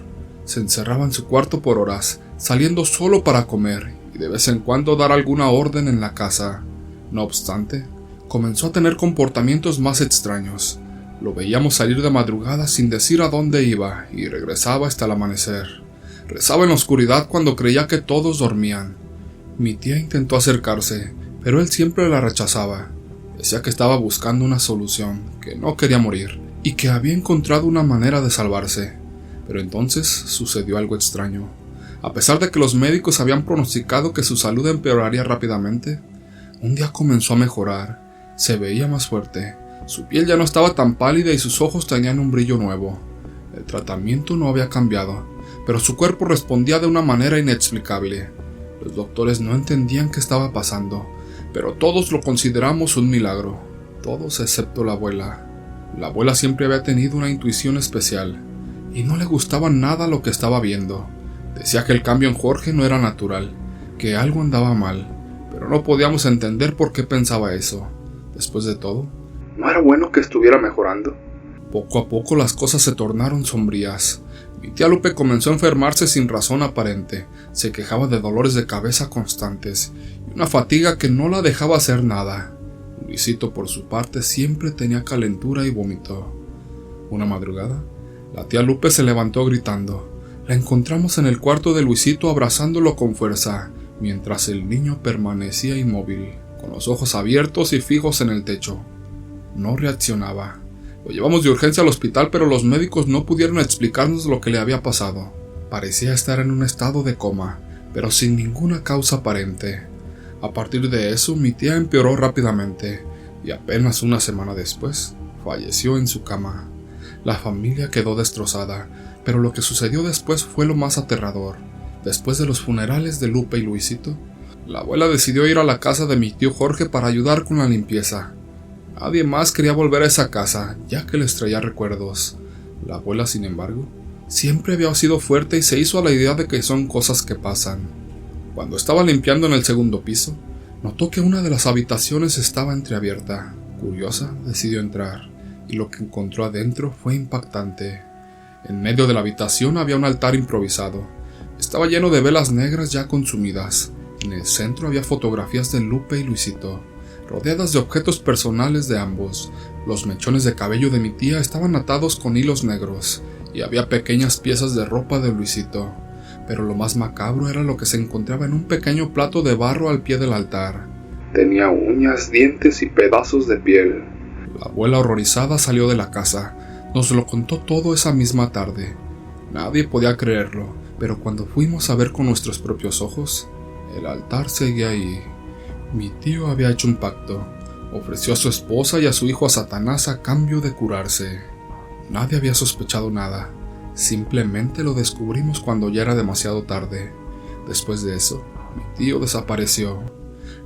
Se encerraba en su cuarto por horas, saliendo solo para comer y de vez en cuando dar alguna orden en la casa. No obstante, comenzó a tener comportamientos más extraños. Lo veíamos salir de madrugada sin decir a dónde iba y regresaba hasta el amanecer. Rezaba en la oscuridad cuando creía que todos dormían. Mi tía intentó acercarse, pero él siempre la rechazaba. Decía que estaba buscando una solución, que no quería morir, y que había encontrado una manera de salvarse. Pero entonces sucedió algo extraño. A pesar de que los médicos habían pronosticado que su salud empeoraría rápidamente, un día comenzó a mejorar. Se veía más fuerte. Su piel ya no estaba tan pálida y sus ojos tenían un brillo nuevo. El tratamiento no había cambiado, pero su cuerpo respondía de una manera inexplicable. Los doctores no entendían qué estaba pasando, pero todos lo consideramos un milagro. Todos excepto la abuela. La abuela siempre había tenido una intuición especial, y no le gustaba nada lo que estaba viendo. Decía que el cambio en Jorge no era natural, que algo andaba mal, pero no podíamos entender por qué pensaba eso. Después de todo, ¿no era bueno que estuviera mejorando? Poco a poco las cosas se tornaron sombrías. Mi tía Lupe comenzó a enfermarse sin razón aparente. Se quejaba de dolores de cabeza constantes y una fatiga que no la dejaba hacer nada. Luisito, por su parte, siempre tenía calentura y vómito. Una madrugada, la tía Lupe se levantó gritando. La encontramos en el cuarto de Luisito abrazándolo con fuerza, mientras el niño permanecía inmóvil, con los ojos abiertos y fijos en el techo. No reaccionaba. Lo llevamos de urgencia al hospital, pero los médicos no pudieron explicarnos lo que le había pasado. Parecía estar en un estado de coma, pero sin ninguna causa aparente. A partir de eso, mi tía empeoró rápidamente, y apenas una semana después, falleció en su cama. La familia quedó destrozada, pero lo que sucedió después fue lo más aterrador. Después de los funerales de Lupe y Luisito, la abuela decidió ir a la casa de mi tío Jorge para ayudar con la limpieza. Nadie más quería volver a esa casa, ya que les traía recuerdos. La abuela, sin embargo, siempre había sido fuerte y se hizo a la idea de que son cosas que pasan. Cuando estaba limpiando en el segundo piso, notó que una de las habitaciones estaba entreabierta. Curiosa, decidió entrar, y lo que encontró adentro fue impactante. En medio de la habitación había un altar improvisado. Estaba lleno de velas negras ya consumidas. En el centro había fotografías de Lupe y Luisito, rodeadas de objetos personales de ambos. Los mechones de cabello de mi tía estaban atados con hilos negros, y había pequeñas piezas de ropa de Luisito. Pero lo más macabro era lo que se encontraba en un pequeño plato de barro al pie del altar. Tenía uñas, dientes y pedazos de piel. La abuela, horrorizada, salió de la casa. Nos lo contó todo esa misma tarde. Nadie podía creerlo, pero cuando fuimos a ver con nuestros propios ojos, el altar seguía ahí. Mi tío había hecho un pacto. Ofreció a su esposa y a su hijo a Satanás a cambio de curarse. Nadie había sospechado nada. Simplemente lo descubrimos cuando ya era demasiado tarde. Después de eso, mi tío desapareció.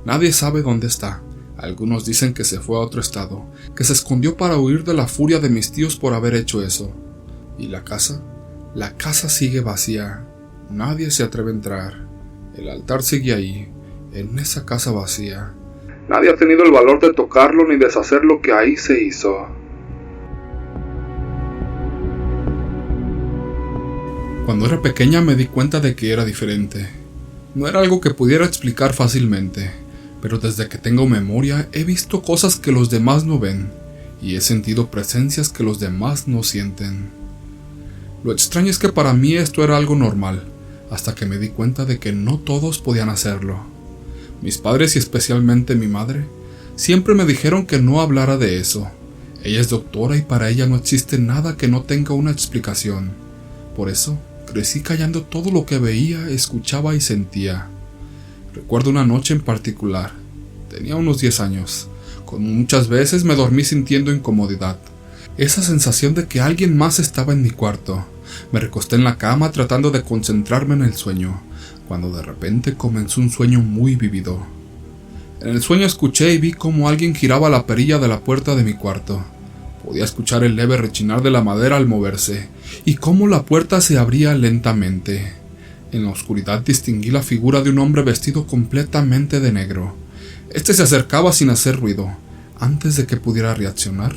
Nadie sabe dónde está. Algunos dicen que se fue a otro estado, que se escondió para huir de la furia de mis tíos por haber hecho eso. ¿Y la casa? La casa sigue vacía. Nadie se atreve a entrar. El altar sigue ahí, en esa casa vacía. Nadie ha tenido el valor de tocarlo ni deshacer lo que ahí se hizo. Cuando era pequeña me di cuenta de que era diferente. No era algo que pudiera explicar fácilmente. pero desde que tengo memoria he visto cosas que los demás no ven y he sentido presencias que los demás no sienten. Lo extraño es que para mí esto era algo normal, hasta que me di cuenta de que no todos podían hacerlo. Mis padres y especialmente mi madre siempre me dijeron que no hablara de eso. Ella es doctora y para ella no existe nada que no tenga una explicación. Por eso crecí callando todo lo que veía, escuchaba y sentía. Recuerdo una noche en particular. Tenía unos 10 años. Como muchas veces me dormí sintiendo incomodidad. Esa sensación de que alguien más estaba en mi cuarto. Me recosté en la cama tratando de concentrarme en el sueño, cuando de repente comenzó un sueño muy vívido. En el sueño escuché y vi cómo alguien giraba la perilla de la puerta de mi cuarto. Podía escuchar el leve rechinar de la madera al moverse, y cómo la puerta se abría lentamente. En la oscuridad distinguí la figura de un hombre vestido completamente de negro. Este se acercaba sin hacer ruido. Antes de que pudiera reaccionar,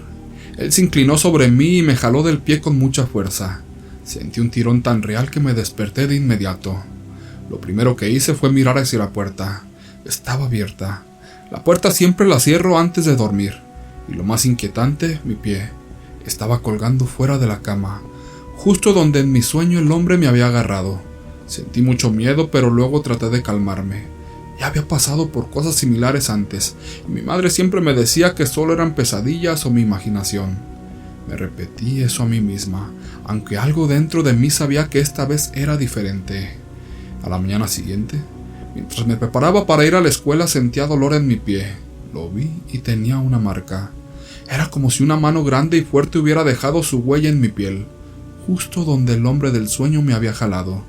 él se inclinó sobre mí y me jaló del pie con mucha fuerza. Sentí un tirón tan real que me desperté de inmediato. Lo primero que hice fue mirar hacia la puerta. Estaba abierta. La puerta siempre la cierro antes de dormir. Y lo más inquietante, mi pie estaba colgando fuera de la cama, justo donde en mi sueño el hombre me había agarrado. Sentí mucho miedo, pero luego traté de calmarme. Ya había pasado por cosas similares antes, y mi madre siempre me decía que solo eran pesadillas o mi imaginación. Me repetí eso a mí misma, aunque algo dentro de mí sabía que esta vez era diferente. A la mañana siguiente, mientras me preparaba para ir a la escuela, sentía dolor en mi pie. Lo vi y tenía una marca. Era como si una mano grande y fuerte hubiera dejado su huella en mi piel, justo donde el hombre del sueño me había jalado.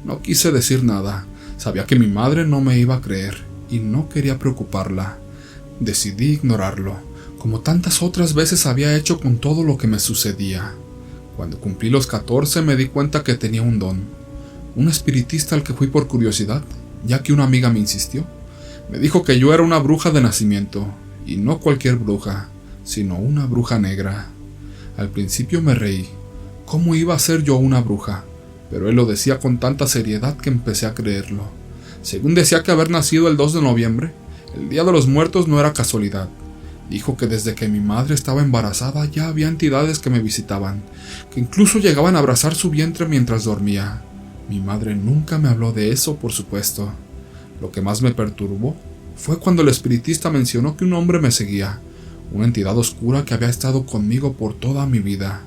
No quise decir nada. Sabía que mi madre no me iba a creer y no quería preocuparla. Decidí ignorarlo, como tantas otras veces había hecho con todo lo que me sucedía. Cuando cumplí los 14 me di cuenta que tenía un don. Un espiritista al que fui por curiosidad, ya que una amiga me insistió. Me dijo que yo era una bruja de nacimiento, y no cualquier bruja, sino una bruja negra. Al principio me reí. ¿Cómo iba a ser yo una bruja? Pero él lo decía con tanta seriedad que empecé a creerlo. Según decía que haber nacido el 2 de noviembre, el Día de los Muertos no era casualidad. Dijo que desde que mi madre estaba embarazada ya había entidades que me visitaban, que incluso llegaban a abrazar su vientre mientras dormía. Mi madre nunca me habló de eso, por supuesto. Lo que más me perturbó fue cuando el espiritista mencionó que un hombre me seguía, una entidad oscura que había estado conmigo por toda mi vida.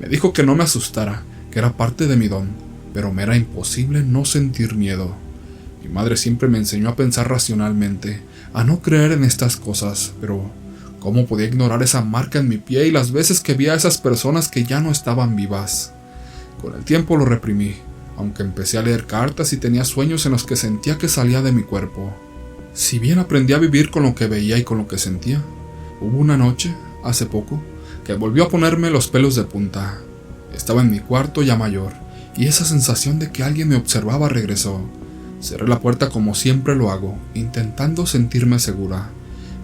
Me dijo que no me asustara, que era parte de mi don, pero me era imposible no sentir miedo. Mi madre siempre me enseñó a pensar racionalmente, a no creer en estas cosas, pero ¿cómo podía ignorar esa marca en mi pie y las veces que vi a esas personas que ya no estaban vivas? Con el tiempo lo reprimí, aunque empecé a leer cartas y tenía sueños en los que sentía que salía de mi cuerpo. Si bien aprendí a vivir con lo que veía y con lo que sentía, hubo una noche, hace poco, que volvió a ponerme los pelos de punta. Estaba en mi cuarto ya mayor, y esa sensación de que alguien me observaba regresó. Cerré la puerta como siempre lo hago, intentando sentirme segura.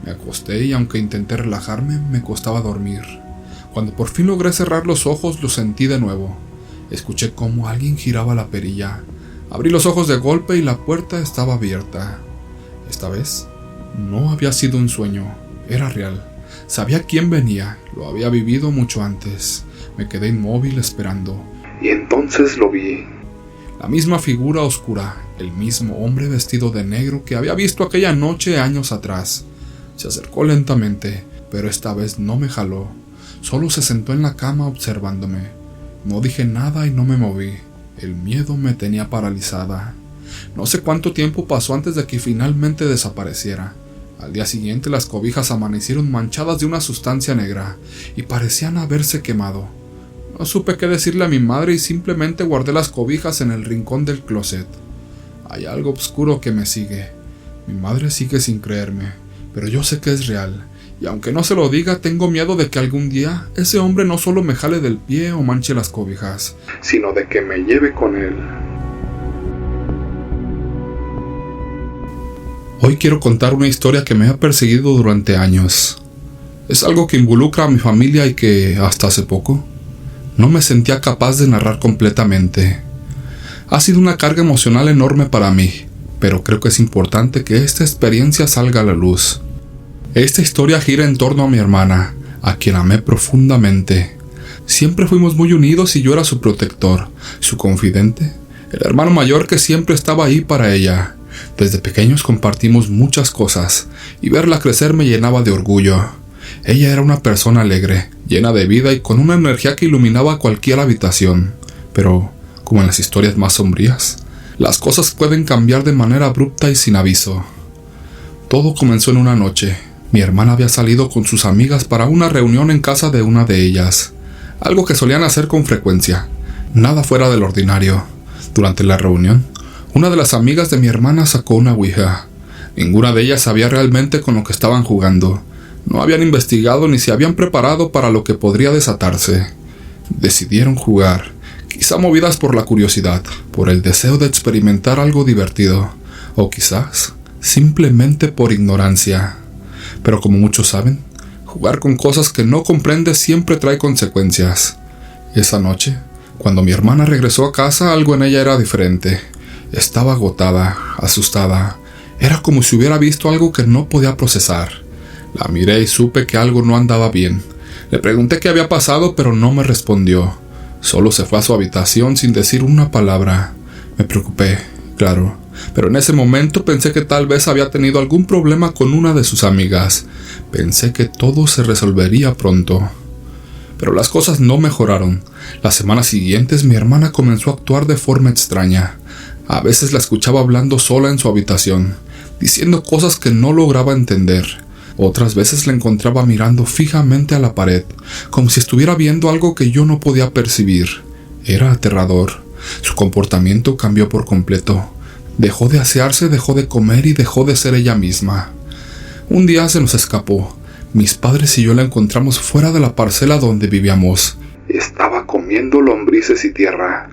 Me acosté y aunque intenté relajarme, me costaba dormir. Cuando por fin logré cerrar los ojos, lo sentí de nuevo. Escuché cómo alguien giraba la perilla. Abrí los ojos de golpe y la puerta estaba abierta. Esta vez, no había sido un sueño, era real. Sabía quién venía, lo había vivido mucho antes. Me quedé inmóvil esperando. Y entonces lo vi. La misma figura oscura, el mismo hombre vestido de negro que había visto aquella noche años atrás. Se acercó lentamente, pero esta vez no me jaló. Solo se sentó en la cama observándome. No dije nada y no me moví. El miedo me tenía paralizada. No sé cuánto tiempo pasó antes de que finalmente desapareciera. Al día siguiente las cobijas amanecieron manchadas de una sustancia negra y parecían haberse quemado. No supe qué decirle a mi madre y simplemente guardé las cobijas en el rincón del closet. Hay algo oscuro que me sigue. Mi madre sigue sin creerme, pero yo sé que es real. Y aunque no se lo diga, tengo miedo de que algún día ese hombre no solo me jale del pie o manche las cobijas, sino de que me lleve con él. Hoy quiero contar una historia que me ha perseguido durante años. Es algo que involucra a mi familia y que, hasta hace poco, no me sentía capaz de narrar completamente. Ha sido una carga emocional enorme para mí, pero creo que es importante que esta experiencia salga a la luz. Esta historia gira en torno a mi hermana, a quien amé profundamente. Siempre fuimos muy unidos y yo era su protector, su confidente, el hermano mayor que siempre estaba ahí para ella. Desde pequeños compartimos muchas cosas, y verla crecer me llenaba de orgullo. Ella era una persona alegre, llena de vida y con una energía que iluminaba cualquier habitación. Pero, como en las historias más sombrías, las cosas pueden cambiar de manera abrupta y sin aviso. Todo comenzó en una noche. Mi hermana había salido con sus amigas para una reunión en casa de una de ellas, algo que solían hacer con frecuencia, nada fuera del ordinario. Durante la reunión, una de las amigas de mi hermana sacó una ouija. Ninguna de ellas sabía realmente con lo que estaban jugando. No habían investigado ni se habían preparado para lo que podría desatarse. Decidieron jugar, quizá movidas por la curiosidad, por el deseo de experimentar algo divertido, o quizás simplemente por ignorancia. Pero como muchos saben, jugar con cosas que no comprendes siempre trae consecuencias. Esa noche, cuando mi hermana regresó a casa, algo en ella era diferente. Estaba agotada, asustada. Era como si hubiera visto algo que no podía procesar. La miré y supe que algo no andaba bien. Le pregunté qué había pasado, pero no me respondió. Solo se fue a su habitación sin decir una palabra. Me preocupé, claro, pero en ese momento pensé que tal vez había tenido algún problema con una de sus amigas. Pensé que todo se resolvería pronto. Pero las cosas no mejoraron. Las semanas siguientes mi hermana comenzó a actuar de forma extraña. A veces la escuchaba hablando sola en su habitación, diciendo cosas que no lograba entender. Otras veces la encontraba mirando fijamente a la pared, como si estuviera viendo algo que yo no podía percibir. Era aterrador. Su comportamiento cambió por completo. Dejó de asearse, dejó de comer y dejó de ser ella misma. Un día se nos escapó. Mis padres y yo la encontramos fuera de la parcela donde vivíamos. Estaba comiendo lombrices y tierra.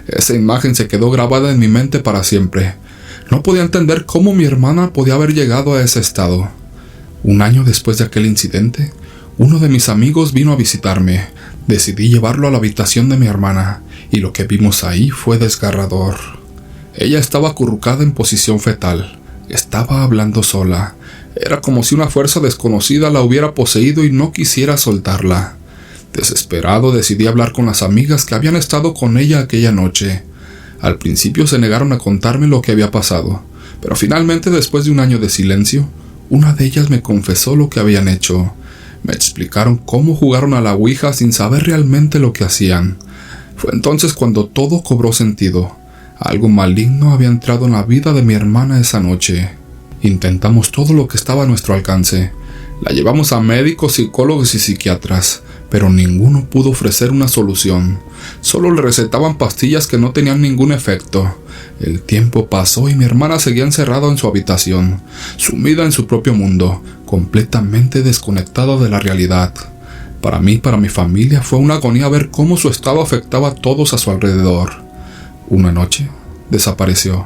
Esa imagen se quedó grabada en mi mente para siempre. No podía entender cómo mi hermana podía haber llegado a ese estado. Un año después de aquel incidente, uno de mis amigos vino a visitarme. Decidí llevarlo a la habitación de mi hermana, y lo que vimos ahí fue desgarrador. Ella estaba acurrucada en posición fetal. Estaba hablando sola. Era como si una fuerza desconocida la hubiera poseído y no quisiera soltarla. Desesperado, decidí hablar con las amigas que habían estado con ella aquella noche. Al principio se negaron a contarme lo que había pasado, pero finalmente, después de un año de silencio, una de ellas me confesó lo que habían hecho. Me explicaron cómo jugaron a la ouija sin saber realmente lo que hacían. Fue entonces cuando todo cobró sentido. Algo maligno había entrado en la vida de mi hermana esa noche. Intentamos todo lo que estaba a nuestro alcance. La llevamos a médicos, psicólogos y psiquiatras, pero ninguno pudo ofrecer una solución. Solo le recetaban pastillas que no tenían ningún efecto. El tiempo pasó y mi hermana seguía encerrada en su habitación, sumida en su propio mundo, completamente desconectada de la realidad. Para mí y para mi familia fue una agonía ver cómo su estado afectaba a todos a su alrededor. Una noche, desapareció.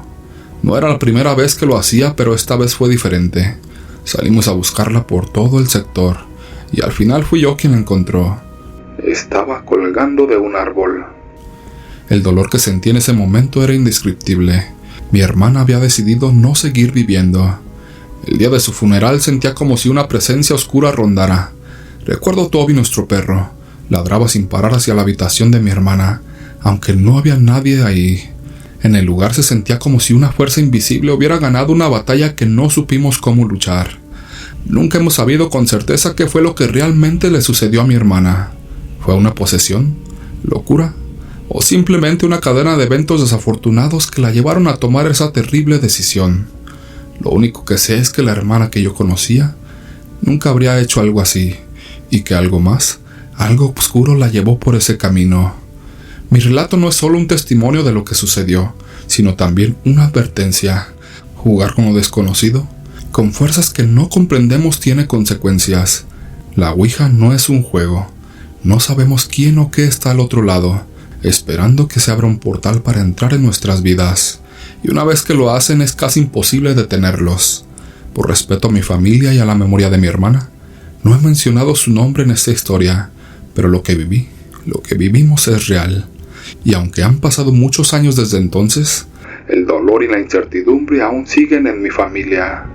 No era la primera vez que lo hacía, pero esta vez fue diferente. Salimos a buscarla por todo el sector, y al final fui yo quien la encontró. Estaba colgando de un árbol. El dolor que sentí en ese momento era indescriptible. Mi hermana había decidido no seguir viviendo. El día de su funeral sentía como si una presencia oscura rondara. Recuerdo a Toby, nuestro perro. Ladraba sin parar hacia la habitación de mi hermana, aunque no había nadie ahí. En el lugar se sentía como si una fuerza invisible hubiera ganado una batalla que no supimos cómo luchar. Nunca hemos sabido con certeza qué fue lo que realmente le sucedió a mi hermana. ¿Fue una posesión? ¿Locura? ¿O simplemente una cadena de eventos desafortunados que la llevaron a tomar esa terrible decisión? Lo único que sé es que la hermana que yo conocía nunca habría hecho algo así, y que algo más, algo oscuro la llevó por ese camino. Mi relato no es solo un testimonio de lo que sucedió, sino también una advertencia. Jugar con lo desconocido, con fuerzas que no comprendemos, tiene consecuencias. La ouija no es un juego. No sabemos quién o qué está al otro lado, esperando que se abra un portal para entrar en nuestras vidas. Y una vez que lo hacen es casi imposible detenerlos. Por respeto a mi familia y a la memoria de mi hermana, no he mencionado su nombre en esta historia, pero lo que vivimos es real. Y aunque han pasado muchos años desde entonces, El dolor y la incertidumbre aún siguen en mi familia.